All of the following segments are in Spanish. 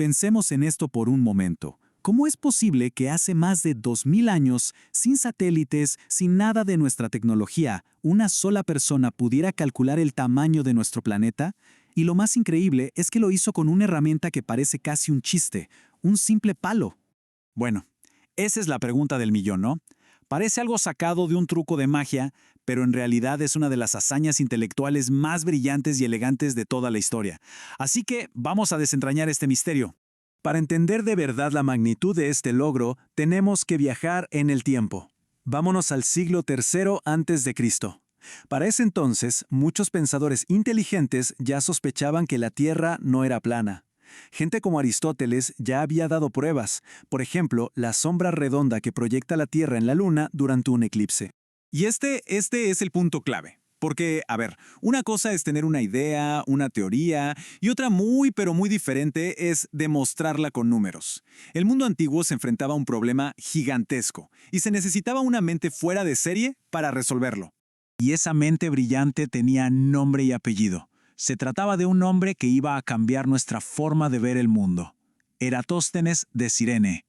Pensemos en esto por un momento. ¿Cómo es posible que hace más de 2000 años, sin satélites, sin nada de nuestra tecnología, una sola persona pudiera calcular el tamaño de nuestro planeta? Y lo más increíble es que lo hizo con una herramienta que parece casi un chiste, un simple palo. Bueno, esa es la pregunta del millón, ¿no? Parece algo sacado de un truco de magia, pero en realidad es una de las hazañas intelectuales más brillantes y elegantes de toda la historia. Así que vamos a desentrañar este misterio. Para entender de verdad la magnitud de este logro, tenemos que viajar en el tiempo. Vámonos al siglo III a.C. Para ese entonces, muchos pensadores inteligentes ya sospechaban que la Tierra no era plana. Gente como Aristóteles ya había dado pruebas, por ejemplo, la sombra redonda que proyecta la Tierra en la Luna durante un eclipse. Y este es el punto clave. Porque, a ver, una cosa es tener una idea, una teoría, y otra pero muy diferente es demostrarla con números. El mundo antiguo se enfrentaba a un problema gigantesco, y se necesitaba una mente fuera de serie para resolverlo. Y esa mente brillante tenía nombre y apellido. Se trataba de un hombre que iba a cambiar nuestra forma de ver el mundo. Eratóstenes de Cirene.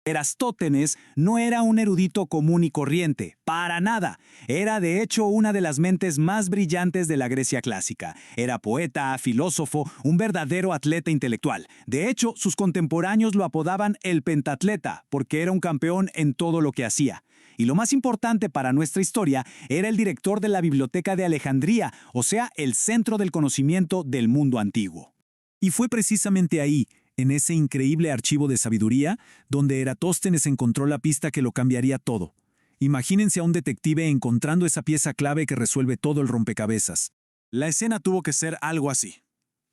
Erastótenes no era un erudito común y corriente, para nada. Era de hecho una de las mentes más brillantes de la Grecia clásica. Era poeta, filósofo, un verdadero atleta intelectual. De hecho, sus contemporáneos lo apodaban el pentatleta, porque era un campeón en todo lo que hacía. Y lo más importante para nuestra historia, era el director de la Biblioteca de Alejandría, o sea, el centro del conocimiento del mundo antiguo. Y fue precisamente ahí, en ese increíble archivo de sabiduría, donde Eratóstenes encontró la pista que lo cambiaría todo. Imagínense a un detective encontrando esa pieza clave que resuelve todo el rompecabezas. La escena tuvo que ser algo así.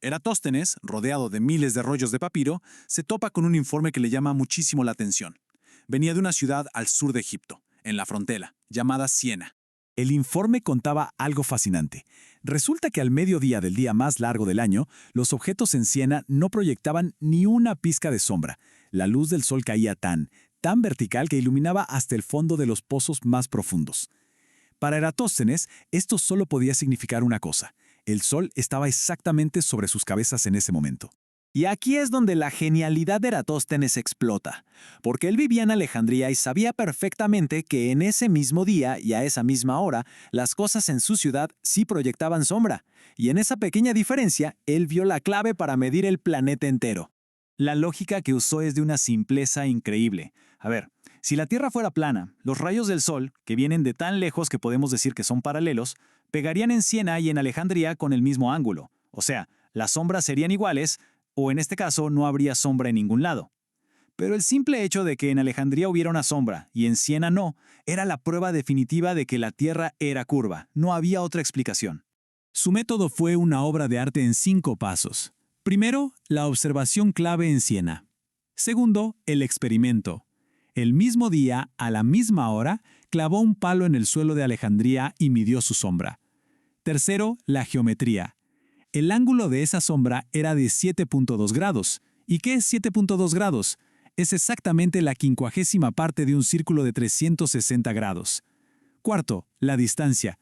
Eratóstenes, rodeado de miles de rollos de papiro, se topa con un informe que le llama muchísimo la atención. Venía de una ciudad al sur de Egipto, en la frontera, llamada Siena. El informe contaba algo fascinante. Resulta que al mediodía del día más largo del año, los objetos en Siena no proyectaban ni una pizca de sombra. La luz del sol caía tan vertical que iluminaba hasta el fondo de los pozos más profundos. Para Eratóstenes, esto solo podía significar una cosa. El sol estaba exactamente sobre sus cabezas en ese momento. Y aquí es donde la genialidad de Eratóstenes explota, porque él vivía en Alejandría y sabía perfectamente que en ese mismo día y a esa misma hora, las cosas en su ciudad sí proyectaban sombra, y en esa pequeña diferencia, él vio la clave para medir el planeta entero. La lógica que usó es de una simpleza increíble. A ver, si la Tierra fuera plana, los rayos del Sol, que vienen de tan lejos que podemos decir que son paralelos, pegarían en Siena y en Alejandría con el mismo ángulo. O sea, las sombras serían iguales, o en este caso no habría sombra en ningún lado. Pero el simple hecho de que en Alejandría hubiera una sombra y en Siena no, era la prueba definitiva de que la Tierra era curva, no había otra explicación. Su método fue una obra de arte en 5 pasos. Primero, la observación clave en Siena. Segundo, el experimento. El mismo día, a la misma hora, clavó un palo en el suelo de Alejandría y midió su sombra. Tercero, la geometría. El ángulo de esa sombra era de 7.2 grados. ¿Y qué es 7.2 grados? Es exactamente la 50ª parte de un círculo de 360 grados. Cuarto, la distancia.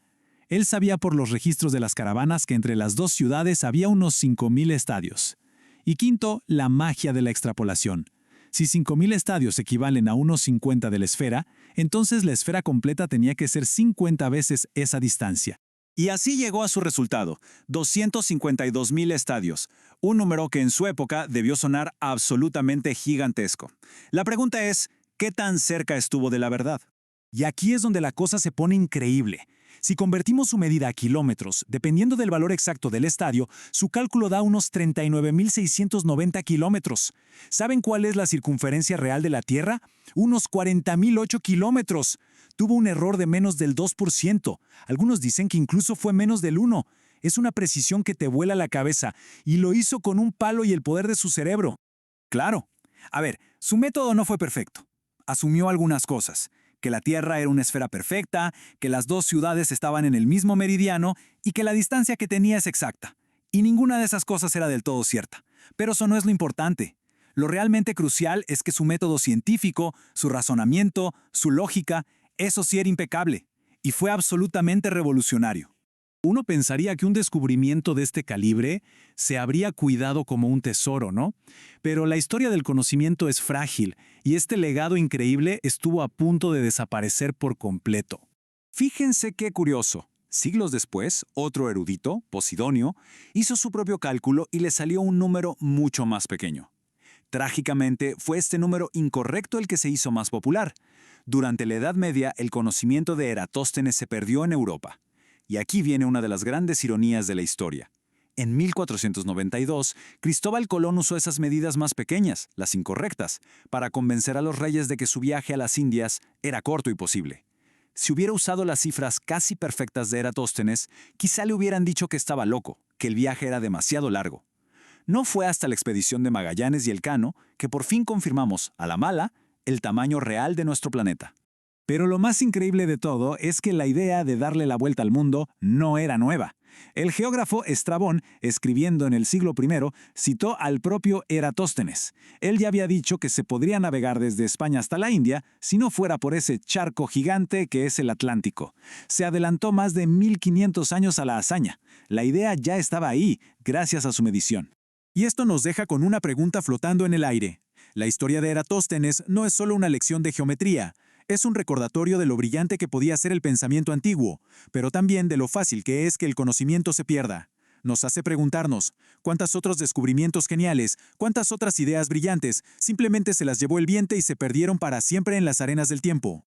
Él sabía por los registros de las caravanas que entre las dos ciudades había unos 5.000 estadios. Y quinto, la magia de la extrapolación. Si 5.000 estadios equivalen a unos 50 de la esfera, entonces la esfera completa tenía que ser 50 veces esa distancia. Y así llegó a su resultado, 252.000 estadios, un número que en su época debió sonar absolutamente gigantesco. La pregunta es, ¿qué tan cerca estuvo de la verdad? Y aquí es donde la cosa se pone increíble. Si convertimos su medida a kilómetros, dependiendo del valor exacto del estadio, su cálculo da unos 39.690 kilómetros. ¿Saben cuál es la circunferencia real de la Tierra? Unos 40.008 kilómetros. Tuvo un error de menos del 2%. Algunos dicen que incluso fue menos del 1%. Es una precisión que te vuela la cabeza, y lo hizo con un palo y el poder de su cerebro. Claro. A ver, su método no fue perfecto. Asumió algunas cosas. Que la Tierra era una esfera perfecta, que las dos ciudades estaban en el mismo meridiano y que la distancia que tenía es exacta. Y ninguna de esas cosas era del todo cierta. Pero eso no es lo importante. Lo realmente crucial es que su método científico, su razonamiento, su lógica, eso sí era impecable. Y fue absolutamente revolucionario. Uno pensaría que un descubrimiento de este calibre se habría cuidado como un tesoro, ¿no? Pero la historia del conocimiento es frágil y este legado increíble estuvo a punto de desaparecer por completo. Fíjense qué curioso. Siglos después, otro erudito, Posidonio, hizo su propio cálculo y le salió un número mucho más pequeño. Trágicamente, fue este número incorrecto el que se hizo más popular. Durante la Edad Media, el conocimiento de Eratóstenes se perdió en Europa. Y aquí viene una de las grandes ironías de la historia. En 1492, Cristóbal Colón usó esas medidas más pequeñas, las incorrectas, para convencer a los reyes de que su viaje a las Indias era corto y posible. Si hubiera usado las cifras casi perfectas de Eratóstenes, quizá le hubieran dicho que estaba loco, que el viaje era demasiado largo. No fue hasta la expedición de Magallanes y Elcano que por fin confirmamos, a la mala, el tamaño real de nuestro planeta. Pero lo más increíble de todo es que la idea de darle la vuelta al mundo no era nueva. El geógrafo Estrabón, escribiendo en el siglo I, citó al propio Eratóstenes. Él ya había dicho que se podría navegar desde España hasta la India si no fuera por ese charco gigante que es el Atlántico. Se adelantó más de 1500 años a la hazaña. La idea ya estaba ahí, gracias a su medición. Y esto nos deja con una pregunta flotando en el aire. La historia de Eratóstenes no es solo una lección de geometría. Es un recordatorio de lo brillante que podía ser el pensamiento antiguo, pero también de lo fácil que es que el conocimiento se pierda. Nos hace preguntarnos, ¿cuántos otros descubrimientos geniales, cuántas otras ideas brillantes simplemente se las llevó el viento y se perdieron para siempre en las arenas del tiempo?